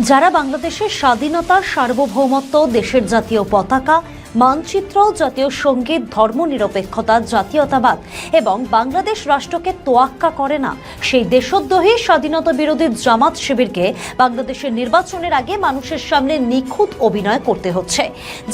যারা বাংলাদেশের স্বাধীনতা, সার্বভৌমত্ব, দেশের জাতীয় পতাকা, মানচিত্র, জাতীয় সঙ্গীত, ধর্মনিরপেক্ষতা, জাতীয়তাবাদ এবং বাংলাদেশ রাষ্ট্রকে তোয়াক্কা করে না, সেই দেশদ্রোহী স্বাধীনতা বিরোধী জামাত শিবিরকে বাংলাদেশের নির্বাচনের আগে মানুষের সামনে নিখুঁত অভিনয় করতে হচ্ছে।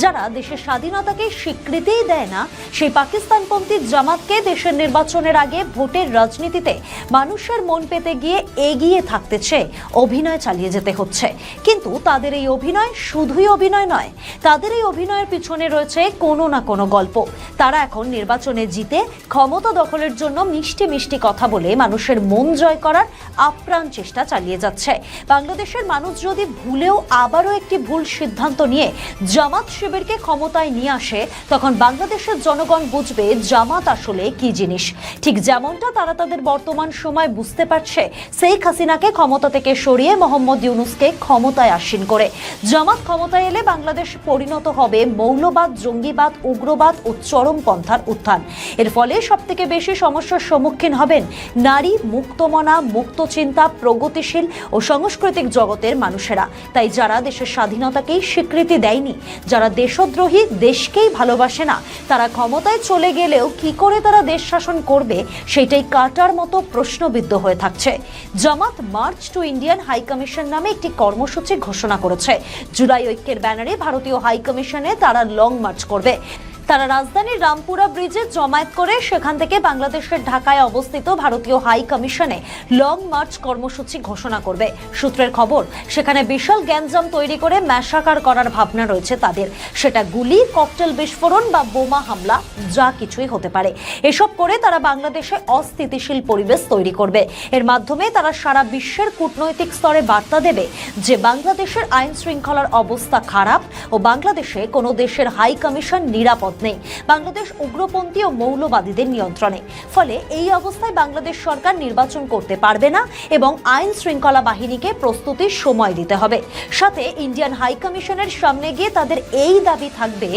যারা দেশের স্বাধীনতাকে স্বীকৃতিই দেয় না, সেই পাকিস্তানপন্থী জামাতকে দেশের নির্বাচনের আগে ভোটের রাজনীতিতে মানুষের মন পেতে গিয়ে এগিয়ে থাকতে চেয়ে অভিনয় চালিয়ে যেতে হচ্ছে। কিন্তু তাদের এই অভিনয় শুধুই অভিনয় নয়, তাদের এই অভিনয়ের পিছনে রয়েছে কোনো না কোনো গল্প। তারা এখন নির্বাচনে জিতে ক্ষমতা দখলের জন্য মিষ্টি মিষ্টি কথা বলে মানুষের মন জয় করার আপ্রাণ চেষ্টা চালিয়ে যাচ্ছে। বাংলাদেশের মানুষ যদি ভুলেও আবারও একটি ভুল সিদ্ধান্ত নিয়ে জামাত শিবিরকে ক্ষমতায় নিয়ে আসে, তখন বাংলাদেশের জনগণ বুঝবে জামাত আসলে কি জিনিস। ঠিক যেমনটা তারা তাদের বর্তমান সময় বুঝতে পারছে শেখ হাসিনাকে ক্ষমতা থেকে সরিয়ে মোহাম্মদ ইউনূসকে ক্ষমতায় আসীন করে। জামাত ক্ষমতায় এলে বাংলাদেশ পরিণত হবে মৌলবাদ, জঙ্গিবাদ, উগ্রবাদ ও চরমপন্থার উত্থান। এর ফলে সবথেকে বেশি সমস্যার সম্মুখীন হবেন নারী, মুক্তমনা, মুক্ত চিন্তা, প্রগতিশীল ও সাংস্কৃতিক জগতের মানুষেরা। তাই যারা দেশের স্বাধীনতাকেই স্বীকৃতি দেয়নি, যারা দেশদ্রোহী, দেশকেই ভালোবাসে না, তারা ক্ষমতায় চলে গেলেও কি করে তারা দেশ শাসন করবে, সেটাই কাটার মতো প্রশ্নবিদ্ধ হয়ে থাকছে। Jamaat march to Indian high commission নামে একটি কর্মসূচি ঘোষণা করেছে। জুলাই ঐক্যের ব্যানারে ভারতীয় হাই কমিশনে তারা লং মার্চ করবে। তারা রাজধানীর রামপুরা ব্রিজে জমায়েত করে সেখান থেকে বাংলাদেশের ঢাকায় অবস্থিত ভারতীয় হাই কমিশনে লং মার্চ কর্মসূচি ঘোষণা করবে। সূত্রের খবর, সেখানে বিশাল গ্যাঞ্জাম তৈরি করে ম্যাসাকার করার ভাবনা রয়েছে তাদের। সেটা গুলি, ককটেল বিস্ফোরণ বা বোমা হামলা, যা কিছুই হতে পারে। এসব করে তারা বাংলাদেশে অস্থিতিশীল পরিবেশ তৈরি করবে। এর মাধ্যমে তারা সারা বিশ্বের কূটনৈতিক স্তরে বার্তা দেবে যে বাংলাদেশের আইন শৃঙ্খলার অবস্থা খারাপ ও বাংলাদেশে কোনো দেশের হাই কমিশন নিরাপদ নেই। বাংলাদেশ উগ্রপন্থী ও মৌলবাদীদের নিয়ন্ত্রণে। ফলে এই অবস্থায় বাংলাদেশ সরকার নির্বাচন করতে পারবে না এবং আইন শৃঙ্খলা বাহিনীকে প্রস্তুতির সময় দিতে হবে। সাথে ইন্ডিয়ান হাই কমিশনের সামনে গিয়ে তাদের এই দাবি থাকবে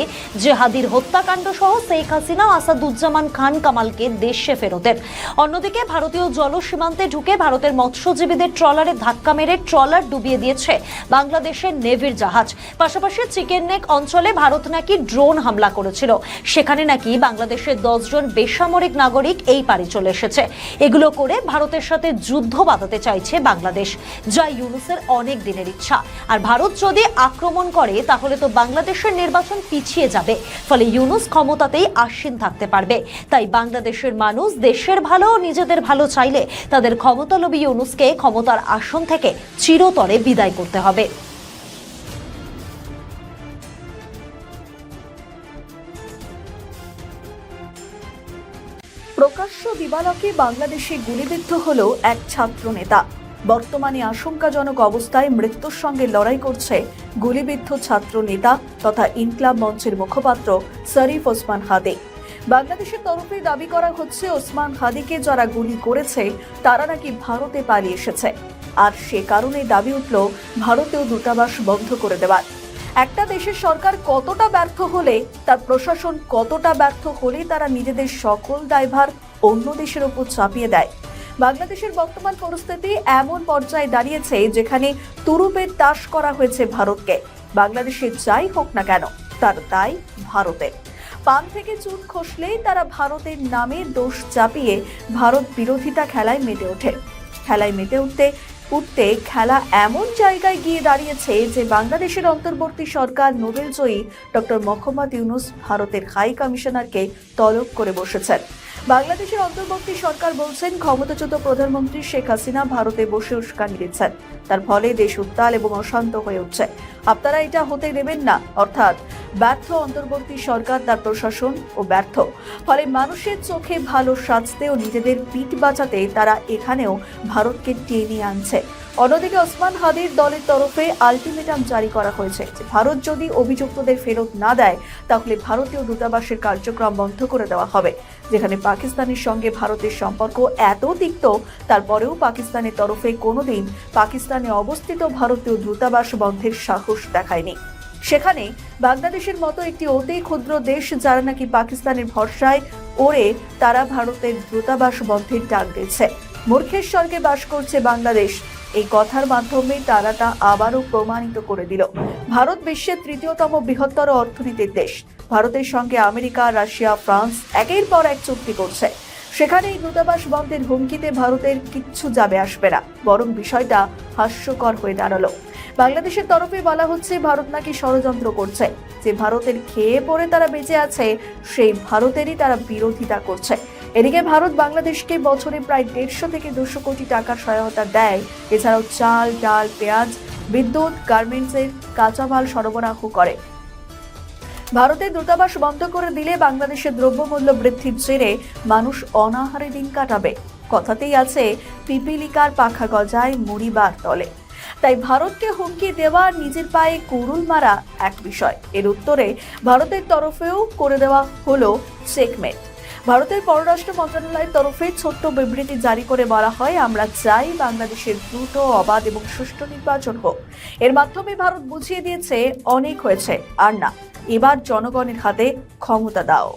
যে হাদির হত্যাকাণ্ড সহ শেখ হাসিনা, আসাদুজ্জামান খান কামালকে দেশে ফেরতের। অন্যদিকে ভারতীয় জলসীমান্তে ঢুকে ভারতের মৎস্যজীবীদের ট্রলারে ধাক্কা মেরে ট্রলার ডুবিয়ে দিয়েছে বাংলাদেশের নেভির জাহাজ। পাশাপাশি চিকেন নেক অঞ্চলে ভারত নাকি ড্রোন হামলা করেছিল। সেখানে নাকি বাংলাদেশের 10 জন বেসামরিক নাগরিক এই পারে চলে এসেছে। এগুলো করে ভারতের সাথে যুদ্ধ বাঁধাতে চাইছে বাংলাদেশ, যা ইউনূসের অনেক দিনের ইচ্ছা। আর ভারত যদি আক্রমণ করে তাহলে তো বাংলাদেশের নির্বাচন পিছিয়ে যাবে। ফলে ইউনূস ক্ষমতাতেই আসীন থাকতে পারবে। তাই বাংলাদেশের মানুষ দেশের ভালো ও নিজেদের ভালো চাইলে তাদের ক্ষমতালোভী ইউনূসকে ক্ষমতার আসন থেকে চিরতরে বিদায় করতে হবে। প্রকাশ্য দিবালোকে বাংলাদেশে গুলিবিদ্ধ হল এক ছাত্র নেতা। বর্তমানে আশঙ্কাজনক অবস্থায় মৃত্যুর সঙ্গে লড়াই করছে গুলিবিদ্ধ ছাত্র নেতা তথা ইনকলাব মঞ্চের মুখপাত্র শরীফ ওসমান হাদি। বাংলাদেশের তরফে দাবি করা হচ্ছে ওসমান হাদিকে যারা গুলি করেছে তারা নাকি ভারতে পালিয়ে এসেছে, আর সে কারণে দাবি উঠল ভারতীয় দূতাবাস বন্ধ করে দেওয়ার। একটা দেশের সরকার কতটা ব্যর্থ হলে, তার প্রশাসন কতটা ব্যর্থ হলে তারা নিজেদের সকল দায়ভার অন্য দেশের উপর চাপিয়ে দেয়। বাংলাদেশের বর্তমান পরিস্থিতি এমন পর্যায়ে দাঁড়িয়েছে যেখানে তুরুপের তাস করা হয়েছে ভারতকে। বাংলাদেশে যাই হোক না কেন তার দায় ভারতের। পান থেকে চুন খসলেই তারা ভারতের নামে দোষ চাপিয়ে ভারত বিরোধিতা খেলায় মেতে ওঠে। খেলায় মেতে উঠতে খেলা এমন জায়গায় গিয়ে দাঁড়িয়েছে যে বাংলাদেশের অন্তর্বর্তী সরকার নোবেলজয়ী ডক্টর মোহাম্মদ ইউনূস ভারতের হাই কমিশনারকে তলব করে বসেছেন। বাংলাদেশের অন্তর্বর্তী সরকার বলছেন ক্ষমতাচ্যুত প্রধানমন্ত্রী শেখ হাসিনা ভারতে বসে উস্কানি দিচ্ছেন, তার ফলে দেশ উত্তাল এবং অশান্ত হয়ে উঠছে। আপনারা এটা হতে দেবেন না। অর্থাৎ ব্যর্থ অন্তর্বর্তী সরকার, তার প্রশাসন ও ব্যর্থ। ফলে মানুষের চোখে ভালো সাজতে ও নিজেদের পিঠ বাঁচাতে তারা এখানেও ভারতকে টেনে আনছে। অন্যদিকে ওসমান হাদির দলের তরফে আলটিমেটাম জারি করা হয়েছে যে ভারত যদি অভিযুক্তদের ফেরত না দেয় তাহলে ভারতীয় দূতাবাসের কার্যক্রম বন্ধ করে দেওয়া হবে। যেখানে পাকিস্তানের সঙ্গে ভারতের সম্পর্ক এত তিক্ত, তারপরেও পাকিস্তানের তরফে কোনোদিন পাকিস্তানে অবস্থিত ভারতীয় দূতাবাস বন্ধের সাহস দেখায়নি। সেখানে বাংলাদেশের মতো একটি অতি ক্ষুদ্র দেশ যারা নাকি পাকিস্তানের ভরসায় ওড়ে, তারা ভারতের দূতাবাস বন্ধের ডাক দিচ্ছে। মূর্খের স্বর্গে বাস করছে বাংলাদেশ। এই কথার মাধ্যমে তারা তা আবারও প্রমাণিত করে দিল। ভারত বিশ্বের তৃতীয়তম বৃহত্তর অর্থনীতির দেশ। ভারতের সঙ্গে আমেরিকা, রাশিয়া, ফ্রান্স একের পর এক চুক্তি করছে। সেখানে এই দূতাবাস বন্ধের হুমকিতে ভারতের কিচ্ছু যাবে আসবে না, বরং বিষয়টা হাস্যকর হয়ে দাঁড়ালো। বাংলাদেশের তরফে বলা হচ্ছে ভারত নাকি ষড়যন্ত্র করছে, যে ভারতের খেয়ে পড়ে তারা বেঁচে আছে সেই ভারতেরই তারা বিরোধিতা করছে। এদিকে ভারত বাংলাদেশকে বছরে প্রায় 150 থেকে 200 কোটি টাকার সহায়তা দেয়। এছাড়াও চাল, ডাল, পেঁয়াজ, বিদ্যুৎ, গার্মেন্টসের কাঁচা মাল সরবরাহ করে। ভারতের দূতাবাস বন্ধ করে দিলে বাংলাদেশের দ্রব্যমূল্য বৃদ্ধির জেরে মানুষ অনাহারে দিন কাটাবে। কথাতেই আছে পিপিলিকার পাখা গজায় মরিবার তলে। তাই ভারতকে হুমকি দেওয়া নিজের পায়ে কুড়ুল মারা এক বিষয়। এর উত্তরে ভারতের তরফেও করে দেওয়া হলো চেকমেট। ভারতের পররাষ্ট্র মন্ত্রণালয়ের তরফে ছোট্ট বিবৃতি জারি করে বলা হয়, আমরা চাই বাংলাদেশের দ্রুত, অবাধ এবং সুষ্ঠু নির্বাচন হোক। এর মাধ্যমে ভারত বুঝিয়ে দিয়েছে অনেক হয়েছে, আর না, এবার জনগণের হাতে ক্ষমতা দাও।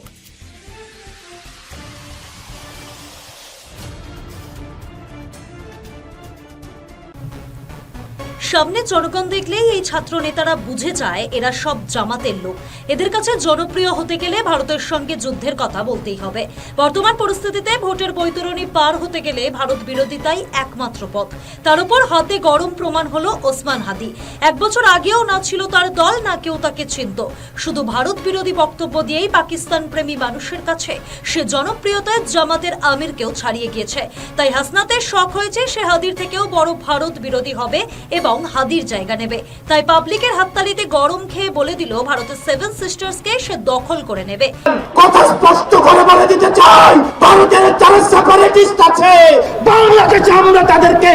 সামনে জনগণ দেখলেই এই ছাত্র নেতারা বুঝে যায় এরা সব জামাতের লোক। এদের কাছে জনপ্রিয় হতে গেলে ভারতের সঙ্গে যুদ্ধের কথা বলতেই হবে। বর্তমান পরিস্থিতিতে ভোটের বৈতরণী পার হতে গেলে ভারত বিরোধিতাই একমাত্র পথ। তার উপর হাতে গরম প্রমাণ হলো ওসমান হাদি। 1 বছর আগেও না ছিল তার দল, না কেউ তাকে চিনত। শুধু ভারত বিরোধী বক্তব্য দিয়েই পাকিস্তান প্রেমী মানুষের কাছে সে জনপ্রিয়তায় জামাতের আমিরকেও ছাড়িয়ে গিয়েছে। তাই হাসনাতের শখ হয়েছে সে হাদির থেকেও বড় ভারত বিরোধী হবে এবং হাদির জায়গা নেবে। তাই পাবলিকের হাততালিতে গরম খেয়ে বলে দিল ভারতের 7 সিস্টার্সকে সে দখল করে নেবে। কথা স্পষ্ট করে বলে দিতে চাই, ভারতের যারা সেপারেটিস্ট আছে বাংলাদেশে আমরা তাদেরকে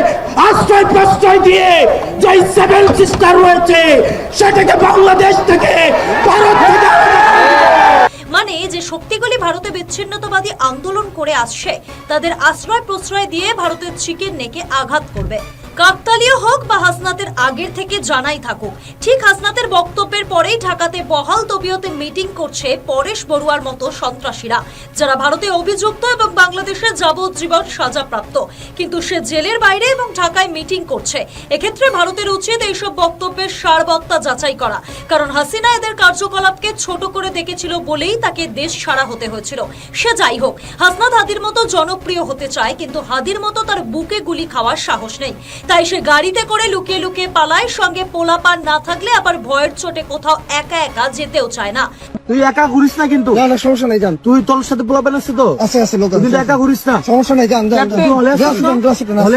আশ্রয় প্রশ্রয় দিয়ে যে 7 সিস্টার রয়েছে সেটাকে বাংলাদেশ থেকে, ভারত থেকে মানে যে শক্তিগুলি ভারতে বিচ্ছিন্নতাবাদী আন্দোলন করে আসছে তাদের আশ্রয় প্রশ্রয় দিয়ে ভারতের চিকেন নেকে আঘাত করবে। কাকতালীয় হোক বা হাসনাতের আগের থেকে জানাই থাকুক, ঠিক হাসনাতের বক্তব্যের পরেই ঢাকাতে বহাল তবিয়তে মিটিং করছে পরেশ বড়ুয়ার মতো সন্ত্রাসীরা, যারা ভারতে অভিযুক্ত এবং বাংলাদেশে যাবজ্জীবন সাজাপ্রাপ্ত, কিন্তু সে জেলের বাইরে এবং ঢাকায় মিটিং করছে। এক্ষেত্রে ভারতের উচিত এইসব বক্তব্যের সারবত্তা যাচাই করা, কারণ হাসিনা এদের কার্যকলাপকে ছোট করে দেখেছিল বলেই তাকে দেশ ছাড়া হতে হয়েছিল। সে যাই হোক, হাসনাত হাদির মতো জনপ্রিয় হতে চায়, কিন্তু হাদির মতো তার বুকে গুলি খাওয়ার সাহস নেই। তাই সে গাড়িতে করে লুকিয়ে লুকিয়ে পালায়, সঙ্গে পোলাপান না থাকলে আবার ভয়ের চোটে কোথাও একা একা যেতেও চায় না। তুই একা ঘুরিস না কিন্তু। না না সমস্যা নাই, যান। তুই তোর সাথে পোলাপান আছে তো? আছে লোক আছে। কিন্তু একা ঘুরিস না। সমস্যা নাই, যান যান। তুই হলে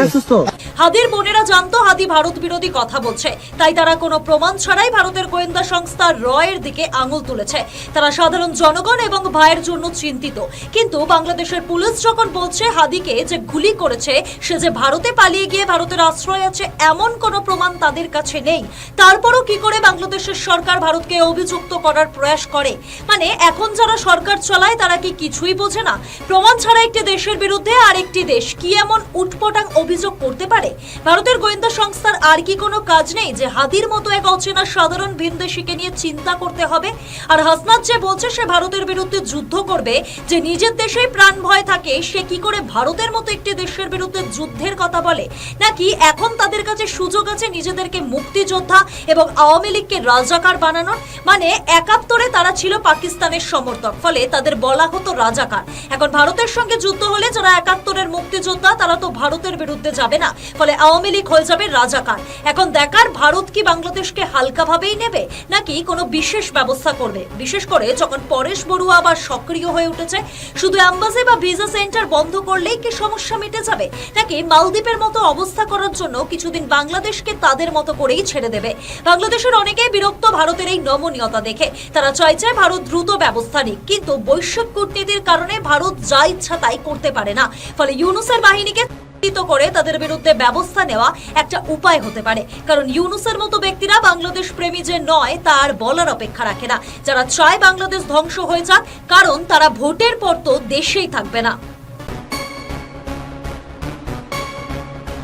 আসছিস তো? হাদির বোনেরা জানতো হাদি ভারত বিরোধী কথা বলছে, তাই তারা কোনো প্রমাণ ছাড়াই ভারতের গোয়েন্দা সংস্থা রয়ের দিকে আঙুল তুলেছে। তারা সাধারণ জনগণ এবং ভাইয়ের জন্য চিন্তিত, কিন্তু বাংলাদেশের পুলিশ যখন বলছে হাদিকে যে গুলি করেছে সে যে ভারতে পালিয়ে গিয়ে ভারতের আশ্রয় আছে এমন কোনো প্রমাণ তাদের কাছে নেই, তারপরও কি করে বাংলাদেশের সরকার ভারতকে অভিযুক্ত করার প্রয়াস করে? মানে এখন যারা সরকার চালায় তারা কি কিছুই বোঝে না? প্রমাণ ছাড়া একটি দেশের বিরুদ্ধে আরেকটি দেশ কি এমন উটপটাং অভিযোগ করতে পারে? ভারতের গোয়েন্দা সংস্থার আর কি কোনো কাজ নেই যে হাদির মতো এক অচেনা সাধারণ ভিনদেশীকে নিয়ে চিন্তা করতে হবে? আর হাসনাত যে বলছে সে ভারতের বিরুদ্ধে যুদ্ধ করবে, যে নিজের দেশেই প্রাণ ভয় থাকে, সে কি করে ভারতের মতো একটি দেশের বিরুদ্ধে যুদ্ধের কথা বলে? নাকি এখন তাদের কাছে সুযোগ আছে নিজেদেরকে মুক্তিযোদ্ধা এবং আওয়ামী লীগকে রাজাকার বানানোর? মানে 71-এ তারা ছিল পাকিস্তানের সমর্থক, ফলে তাদের বলা হতো রাজাকার। এখন ভারতের সঙ্গে যুদ্ধ হলে যারা 71-এর মুক্তিযোদ্ধা তারা তো ভারতের বিরুদ্ধে যাবে না, ফলে আওয়ামী লীগ হয়ে যাবে রাজাকার। এখন দেখার ভারত কি বাংলাদেশকে হালকাভাবেই নেবে নাকি কোনো বিশেষ ব্যবস্থা করবে, বিশেষ করে যখন পরেশ বড়ুয়া আবার সক্রিয় হয়ে উঠেছে। শুধু অ্যাম্বাসি বা ভিসা সেন্টার বন্ধ করলেই কি সমস্যা মিটে যাবে, নাকি মালদ্বীপের মতো অবস্থা করার জন্য কিছুদিন বাংলাদেশকে তাদের মতো করেই ছেড়ে দেবে? বাংলাদেশের অনেকেই বিরক্ত ভারতের এই নমনীয়তা দেখে, তারা চাইছে ভারত দ্রুত ব্যবস্থা নিক, কিন্তু বৈশ্বিক কূটনীতির কারণে ভারত যা ইচ্ছা তাই করতে পারে না। ফলে ইউনূসের বাহিনীকে করে তাদের বিরুদ্ধে ব্যবস্থা নেওয়া একটা উপায় হতে পারে, কারণ ইউনূসের মতো ব্যক্তিরা বাংলাদেশ প্রেমী যে নয় তার বলার অপেক্ষা রাখে না। যারা চায় বাংলাদেশ ধ্বংস হয়ে যাক, কারণ তারা ভোটের পর তো দেশেই থাকবে না।